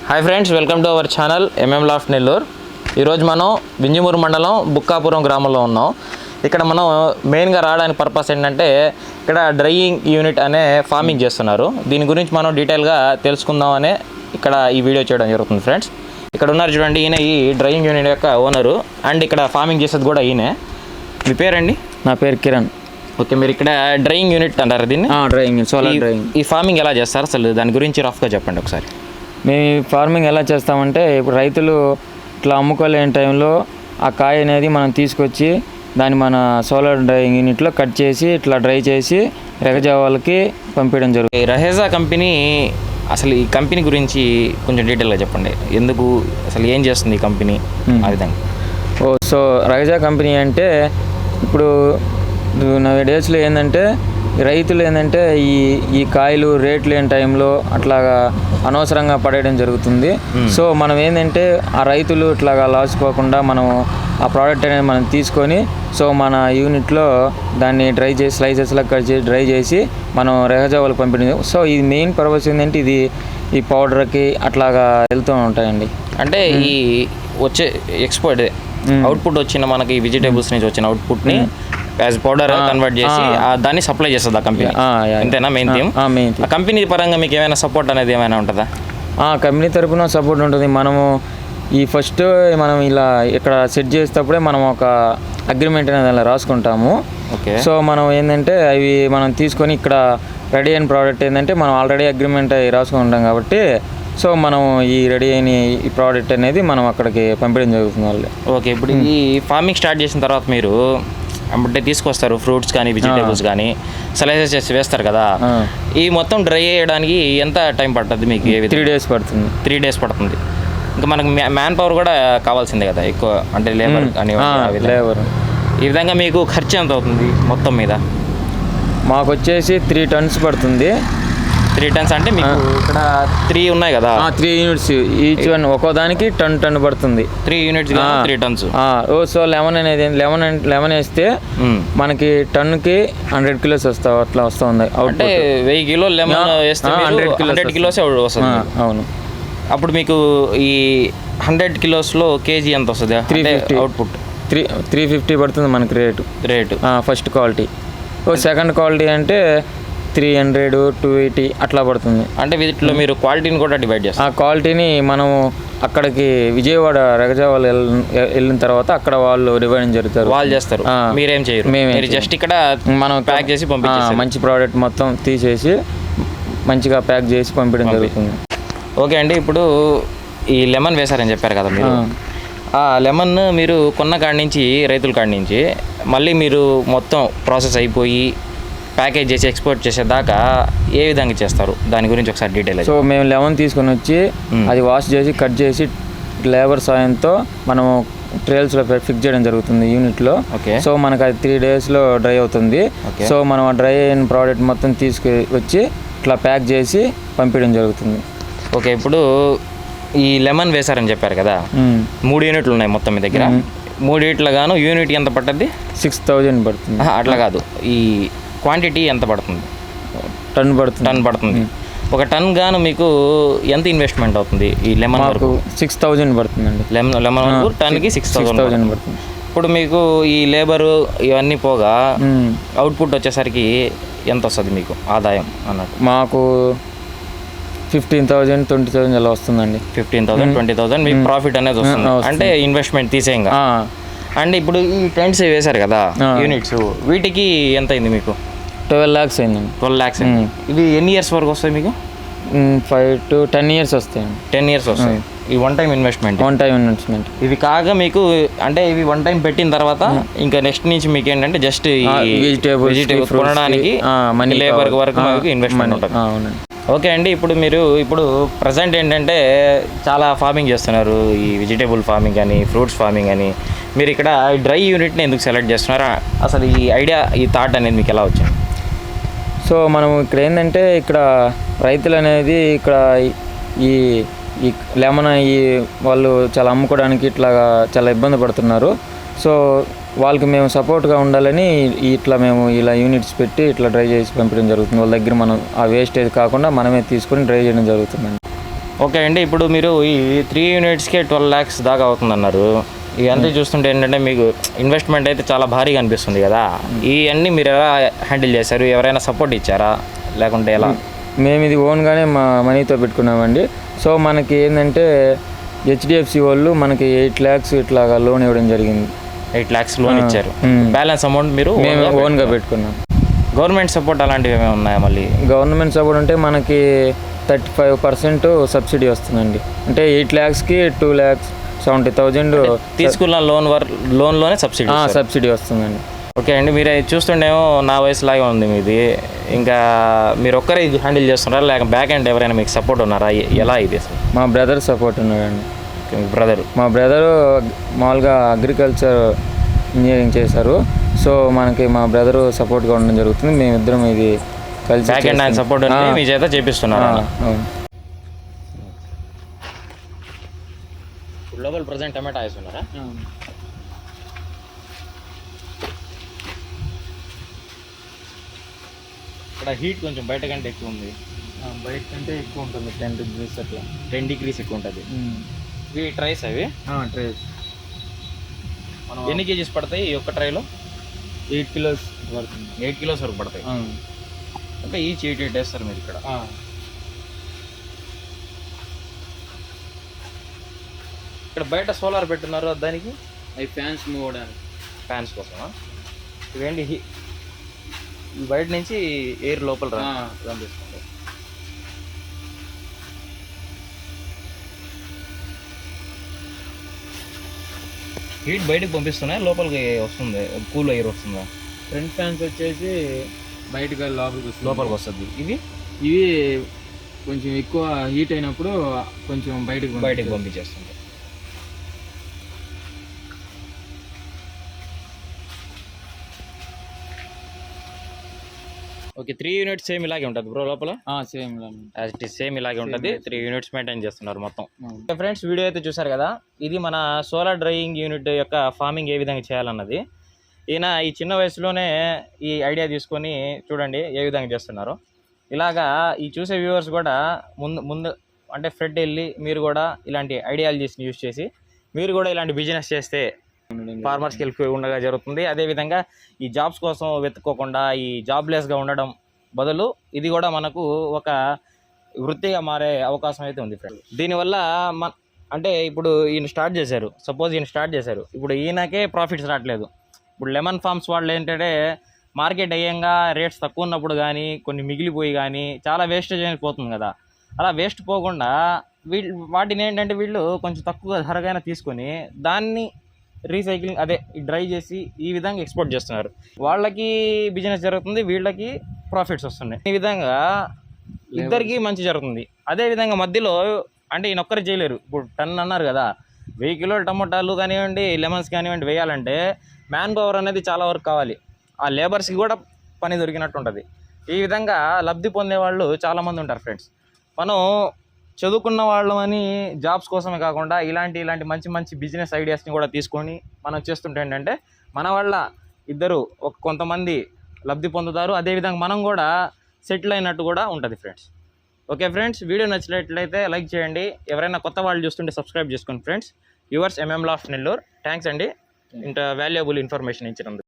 Hi friends, welcome to our channel MM laughed Nellore. ఈరోజు మనం వింజమూరు మండలం బుక్కాపురం గ్రామంలో ఉన్నాం. ఇక్కడ మనం మెయిన్గా రావడానికి పర్పస్ ఏంటంటే ఇక్కడ డ్రైయింగ్ యూనిట్ అనే ఫార్మింగ్ చేస్తున్నారు. దీని గురించి మనం డీటెయిల్గా తెలుసుకుందామనే ఇక్కడ ఈ వీడియో చేయడం జరుగుతుంది. ఫ్రెండ్స్, ఇక్కడ ఉన్నారు చూడండి, ఈయన ఈ డ్రైయింగ్ యూనిట్ యొక్క ఓనరు అండ్ ఇక్కడ ఫార్మింగ్ చేసేది కూడా ఈయనే. మీ పేరండి? నా పేరు కిరణ్. ఓకే, మీరు ఇక్కడ డ్రైయింగ్ యూనిట్ అంటారు దీన్ని? Drying, solar drying. ఈ ఫార్మింగ్ ఎలా చేస్తారు అసలు దాని గురించి రఫ్గా చెప్పండి ఒకసారి. మేము ఈ ఫార్మింగ్ ఎలా చేస్తామంటే, ఇప్పుడు రైతులు ఇట్లా అమ్ముకోలేని టైంలో ఆ కాయ అనేది మనం తీసుకొచ్చి దాన్ని మన సోలార్ డ్రైయింగ్ యూనిట్లో కట్ చేసి ఇట్లా డ్రై చేసి రెగజావాలకి పంపించడం జరుగుతుంది. రహేజా కంపెనీ, అసలు ఈ కంపెనీ గురించి కొంచెం డీటెయిల్గా చెప్పండి. ఎందుకు, అసలు ఏం చేస్తుంది ఈ కంపెనీ, ఆ విధంగా. సో రహేజా కంపెనీ అంటే ఇప్పుడు నవే డేస్లో ఏంటంటే రైతులు ఏంటంటే ఈ కాయలు రేట్లు లేని టైంలో అట్లాగా అనవసరంగా పడేయడం జరుగుతుంది. సో మనం ఏంటంటే ఆ రైతులు ఇట్లాగా లాస్ పోకుండా మనం ఆ ప్రోడక్ట్ అనేది మనం తీసుకొని సో మన యూనిట్లో దాన్ని డ్రై చేసి స్లైసెస్లా కట్ చేసి డ్రై చేసి మనం రెహజావాలకు పంపించింది. సో ఇది మెయిన్ పర్పస్ ఏంటంటే ఇది ఈ పౌడర్కి అట్లాగా వెళ్తూ ఉంటాయండి. అంటే ఈ వచ్చే ఎక్స్పోర్ట్ అవుట్పుట్ వచ్చిన మనకి వెజిటేబుల్స్ నుంచి వచ్చిన అవుట్పుట్ని యాజ్ పౌడర్ కన్వర్ట్ చేసి దాన్ని సప్లై చేస్తుంది ఆ కంపెనీ. అంతేనా మెయిన్ థీమ్? ఆ కంపెనీ పరంగా మీకు ఏమైనా సపోర్ట్ అనేది ఏమైనా ఉంటుందా? కంపెనీ తరపున సపోర్ట్ ఉంటుంది. మనము ఈ ఫస్ట్ మనం ఇలా ఇక్కడ సెట్ చేసేటప్పుడే మనం ఒక అగ్రిమెంట్ అనేది అలా రాసుకుంటాము. ఓకే. సో మనం ఏంటంటే అవి మనం తీసుకొని ఇక్కడ రెడీ అయిన ప్రోడక్ట్ ఏంటంటే మనం ఆల్రెడీ అగ్రిమెంట్ అవి రాసుకుంటాం కాబట్టి సో మనం ఈ రెడీ అయిన ఈ ప్రోడక్ట్ అనేది మనం అక్కడికి పంపించడం జరుగుతుంది వాళ్ళు. ఓకే, ఇప్పుడు ఈ ఫార్మింగ్ స్టార్ట్ చేసిన తర్వాత మీరు అంటే తీసుకొస్తారు ఫ్రూట్స్ కానీ వెజిటేబుల్స్ కానీ స్లైసెస్ చేసి వేస్తారు కదా, ఈ మొత్తం డ్రై చేయడానికి ఎంత టైం పడుతుంది మీకు? 3 days పడుతుంది. 3 days పడుతుంది. ఇంకా మనకు మ్యాన్ పవర్ కూడా కావాల్సిందే కదా ఎక్కువ, అంటే లేబర్ అని. లేబర్. ఈ విధంగా మీకు ఖర్చు ఎంత అవుతుంది మొత్తం మీద? మాకు వచ్చేసి 3 tons పడుతుంది. 3 tons అంటే మీకు ఇక్కడ 3 ఉన్నాయి కదా, 3 units ఈచ్ వన్ ఒక్కో దానికి టన్ పడుతుంది. 3 units 3 tons. సో లెమన్ అనేది లెమన్ వేస్తే మనకి టన్నుకి 100 kilos అట్లా వస్తుంది. అంటే 1000 kilos లెమన్ వేస్తే 100 kilos వస్తుంది. అవును. అప్పుడు మీకు ఈ 100 kilosలో కేజీ ఎంత వస్తుంది? 350 అవుట్పుట్. 350 పడుతుంది మనకి rate. First quality. Second quality అంటే 300, 280 అట్లా పడుతుంది. అంటే వీటిలో మీరు క్వాలిటీని కూడా డివైడ్ చేస్తారు. ఆ క్వాలిటీని మనం అక్కడికి విజయవాడ రెగజావాలు వెళ్ళిన తర్వాత అక్కడ వాళ్ళు డివైడ్ జరుగుతారు. వాళ్ళు చేస్తారు, మీరేం చేయరు. మీరు జస్ట్ ఇక్కడ మనం ప్యాక్ చేసి పంపించేసి మంచి ప్రోడక్ట్ మొత్తం తీసేసి మంచిగా ప్యాక్ చేసి పంపించడం జరుగుతుంది. ఓకే అండి, ఇప్పుడు ఈ లెమన్ వేశారని చెప్పారు కదా మీరు, ఆ లెమన్ మీరు కొన్న కాడి నుంచి రైతుల కాడి నుంచి మళ్ళీ మీరు మొత్తం ప్రాసెస్ అయిపోయి ప్యాకేజ్ చేసి ఎక్స్పోర్ట్ చేసేదాకా ఏ విధంగా చేస్తారు దాని గురించి ఒకసారి డీటెయిల్. సో మేము లెమన్ తీసుకొని వచ్చి అది వాష్ చేసి కట్ చేసి లేబర్ సాయంతో మనము ట్రేల్స్లో ఫిక్స్ చేయడం జరుగుతుంది యూనిట్లో. ఓకే. సో మనకు అది 3 daysలో డ్రై అవుతుంది. సో మనం ఆ డ్రై అయిన ప్రోడక్ట్ మొత్తం తీసుకొచ్చి ఇట్లా ప్యాక్ చేసి పంపించడం జరుగుతుంది. ఓకే, ఇప్పుడు ఈ లెమన్ వేశారని చెప్పారు కదా, 3 units ఉన్నాయి మొత్తం మీ దగ్గర. 3 units గాను యూనిట్ ఎంత పడుతుంది? 6000 పడుతుంది. అట్లా కాదు, ఈ క్వాంటిటీ ఎంత పడుతుంది? టన్ పడుతుంది. ఒక టన్ గాను మీకు ఎంత ఇన్వెస్ట్మెంట్ అవుతుంది ఈ లెమన్ వరకు? 6000 పడుతుందండి. లెమన్ వరకు టన్కి 6000 పడుతుంది. ఇప్పుడు మీకు ఈ లేబరు ఇవన్నీ పోగా అవుట్పుట్ వచ్చేసరికి ఎంత వస్తుంది మీకు ఆదాయం అన్నట్టు? మాకు 15,000, 20,000 అలా వస్తుందండి. 15,000, 20,000 మీకు ప్రాఫిట్ అనేది వస్తుంది, అంటే ఇన్వెస్ట్మెంట్ తీసేయంగా. అండ్ ఇప్పుడు ఈ టెంట్స్ వేశారు కదా యూనిట్స్, వీటికి ఎంత అయింది మీకు? 12 lakhs అయిందండి. 12 lakhs. ఇవి ఎన్ని ఇయర్స్ వరకు వస్తాయి మీకు? 5 to 10 years వస్తాయండి. 10 years వస్తాయి. ఈ వన్ టైం ఇన్వెస్ట్మెంట్. ఇవి కాగా మీకు అంటే ఇవి వన్ టైం పెట్టిన తర్వాత ఇంకా నెక్స్ట్ నుంచి మీకు ఏంటంటే జస్ట్ వెజిటేబుల్స్ కొనడానికి లేబర్ వరకు మీకు ఇన్వెస్ట్మెంట్ ఉంటుంది. ఓకే అండి, ఇప్పుడు ప్రజెంట్ ఏంటంటే చాలా ఫార్మింగ్ చేస్తున్నారు, ఈ వెజిటేబుల్ ఫార్మింగ్ కానీ ఫ్రూట్స్ ఫార్మింగ్ అని. మీరు ఇక్కడ డ్రై యూనిట్ని ఎందుకు సెలెక్ట్ చేస్తున్నారా? అసలు ఈ ఐడియా, ఈ థాట్ అనేది మీకు ఎలా వచ్చింది? సో మనం ఇక్కడ ఏంటంటే ఇక్కడ రైతులు అనేది ఇక్కడ ఈ లెమన్ వాళ్ళు చాలా అమ్ముకోవడానికి ఇట్లాగా చాలా ఇబ్బంది పడుతున్నారు. సో వాళ్ళకి మేము సపోర్ట్గా ఉండాలని ఇట్లా మేము ఇలా యూనిట్స్ పెట్టి ఇట్లా డ్రై చేసి పంపించడం జరుగుతుంది. వాళ్ళ దగ్గర మనం ఆ వేస్టేజ్ కాకుండా మనమే తీసుకొని డ్రై చేయడం జరుగుతుందండి. ఓకే అండి, ఇప్పుడు మీరు ఈ 3 యూనిట్స్కే 12 lakhs దాకా అవుతుందన్నారు. ఇవన్నీ చూస్తుంటే ఏంటంటే మీకు ఇన్వెస్ట్మెంట్ అయితే చాలా భారీగా అనిపిస్తుంది కదా. ఇవన్నీ మీరు ఎలా హ్యాండిల్ చేశారు? ఎవరైనా సపోర్ట్ ఇచ్చారా లేకుంటే ఎలా? మేము ఇది ఓన్గానే మా మనీతో పెట్టుకున్నామండి. సో మనకి ఏంటంటే హెచ్డిఎఫ్సి వాళ్ళు మనకి 8 lakhs ఇట్లాగా లోన్ ఇవ్వడం జరిగింది. 8 lakhs లోన్ ఇచ్చారు. బ్యాలెన్స్ అమౌంట్ మీరు మేము ఓన్గా పెట్టుకున్నాం. గవర్నమెంట్ సపోర్ట్ అలాంటివి ఏమైనా ఉన్నాయా? మళ్ళీ గవర్నమెంట్ సపోర్ట్ అంటే మనకి 35% సబ్సిడీ వస్తుందండి. అంటే 8 lakhsకి 2,70,000 తీసుకున్న లోన్లోనే సబ్సిడీ వస్తుందండి. ఓకే అండి, మీరు చూస్తుండేమో నా వయసులాగే ఉంది మీది. ఇంకా మీరు ఒక్కరే ఇది హ్యాండిల్ చేస్తున్నారా లేక బ్యాక్ ఎండ్ ఎవరైనా మీకు సపోర్ట్ ఉన్నారా? ఎలా ఇది అసలు? మా బ్రదర్ సపోర్ట్ ఉన్నాడండి. మా బ్రదరు మామూలుగా అగ్రికల్చర్ ఇంజనీరింగ్ చేశారు. సో మనకి మా బ్రదరు సపోర్ట్గా ఉండడం జరుగుతుంది. మేమిద్దరం ఇది కలిసి బ్యాక్ ఎండ్ ఆయన సపోర్ట్ మీ చేత చేపిస్తున్నారు. లోపల ప్రజెంట్ టమాటా వేస్తున్నారా? ఇక్కడ హీట్ కొంచెం బయట కంటే ఎక్కువ ఉంది. బయట కంటే ఎక్కువ ఉంటుంది, 10 degrees అట్లా. 10 degrees ఎక్కువ ఉంటుంది. ఇవి ట్రైస్ అవి ట్రైస్. ఎన్ని కేజీస్ పడతాయి ఈ ఒక్క ట్రైలో? 8 kilos పడుతుంది. 8 kilos వరకు పడతాయి. అంటే ఈచ్ 8 వేస్తారు మీరు ఇక్కడ. ఇక్కడ బయట సోలార్ పెట్టున్నారు, దానికి అవి ఫ్యాన్స్ మూవ్ అవడానికి. ఫ్యాన్స్ కోసమా? ఇవేంటి బయట నుంచి ఎయిర్ లోపల పంపిస్తుంది. హీట్ బయటకు పంపిస్తున్నాయి, లోపలికి వస్తుంది, కూల్ ఎయిర్ వస్తుందా? ఫ్రంట్ ఫ్యాన్స్ వచ్చేసి బయటకు లోపలికి వస్తుంది. ఇవి కొంచెం ఎక్కువ హీట్ అయినప్పుడు కొంచెం బయటకు పంపించేస్తుంది. ఓకే, 3 units సేమ్ ఇలాగే ఉంటుంది బ్రో లోపల? సేమ్ ఇలాగే ఉంటుంది. 3 units మెయింటైన్ చేస్తున్నారు మొత్తం. ఫ్రెండ్స్, వీడియో అయితే చూసారు కదా. ఇది మన సోలార్ డ్రైయింగ్ యూనిట్ యొక్క ఫార్మింగ్ ఏ విధంగా చేయాలన్నది. ఈయన ఈ చిన్న వయసులోనే ఈ ఐడియా తీసుకొని చూడండి ఏ విధంగా చేస్తున్నారు. ఇలాగా ఈ చూసే వ్యూవర్స్ కూడా ముందు అంటే ఫ్రెడ్ వెళ్ళి మీరు కూడా ఇలాంటి ఐడియాలజీస్ని యూజ్ చేసి మీరు కూడా ఇలాంటి బిజినెస్ చేస్తే ఫార్మర్స్కి హెల్ప్ ఉండగా జరుగుతుంది. అదేవిధంగా ఈ జాబ్స్ కోసం వెతుక్కోకుండా ఈ జాబ్లెస్గా ఉండడం బదులు ఇది కూడా మనకు ఒక వృత్తిగా మారే అవకాశం అయితే ఉంది ఫ్రెండ్. దీనివల్ల అంటే ఇప్పుడు ఈయన స్టార్ట్ చేశారు, ఇప్పుడు ఈయనకే ప్రాఫిట్స్ రావట్లేదు. ఇప్పుడు లెమన్ ఫార్మ్స్ వాళ్ళు ఏంటంటే మార్కెట్ అయ్యంగా రేట్స్ తక్కువ ఉన్నప్పుడు కానీ కొన్ని మిగిలిపోయి కానీ చాలా వేస్టేజ్ అయిపోతుంది కదా. అలా వేస్ట్ పోకుండా వాటిని ఏంటంటే వీళ్ళు కొంచెం తక్కువ ధరగానే తీసుకొని దాన్ని రీసైక్లింగ్ డ్రై చేసి ఈ విధంగా ఎక్స్పోర్ట్ చేస్తున్నారు. వాళ్ళకి బిజినెస్ జరుగుతుంది, వీళ్ళకి ప్రాఫిట్స్ వస్తున్నాయి. ఈ విధంగా ఇద్దరికి మంచి జరుగుతుంది. అదేవిధంగా మధ్యలో అంటే ఈయన ఒక్కరు చేయలేరు. ఇప్పుడు 10 అన్నారు కదా, 1000 కిలోల టమోటాలు కానివ్వండి, లెమన్స్ కానివ్వండి వేయాలంటే మ్యాన్ పవర్ అనేది చాలా వరకు కావాలి. ఆ లేబర్స్కి కూడా పని దొరికినట్టు ఉంటుంది. ఈ విధంగా లబ్ధి పొందే వాళ్ళు చాలామంది ఉంటారు ఫ్రెండ్స్. మనం చదువుకున్న వాళ్ళమని జాబ్స్ కోసమే కాకుండా ఇలాంటి మంచి బిజినెస్ ఐడియాస్ని కూడా తీసుకొని మనం చేస్తుంటే ఏంటంటే మన వల్ల కొంతమంది లబ్ధి పొందుతారు. అదేవిధంగా మనం కూడా సెటిల్ అయినట్టు కూడా ఉంటుంది ఫ్రెండ్స్. ఓకే ఫ్రెండ్స్, వీడియో నచ్చినట్లయితే లైక్ చేయండి. ఎవరైనా కొత్త వాళ్ళు చూస్తుంటే సబ్స్క్రైబ్ చేసుకోండి friends. Yours MM laughed Nellore. Thanks అండి ఇంత వాల్యుయబుల్ ఇన్ఫర్మేషన్ ఇచ్చినందుకు.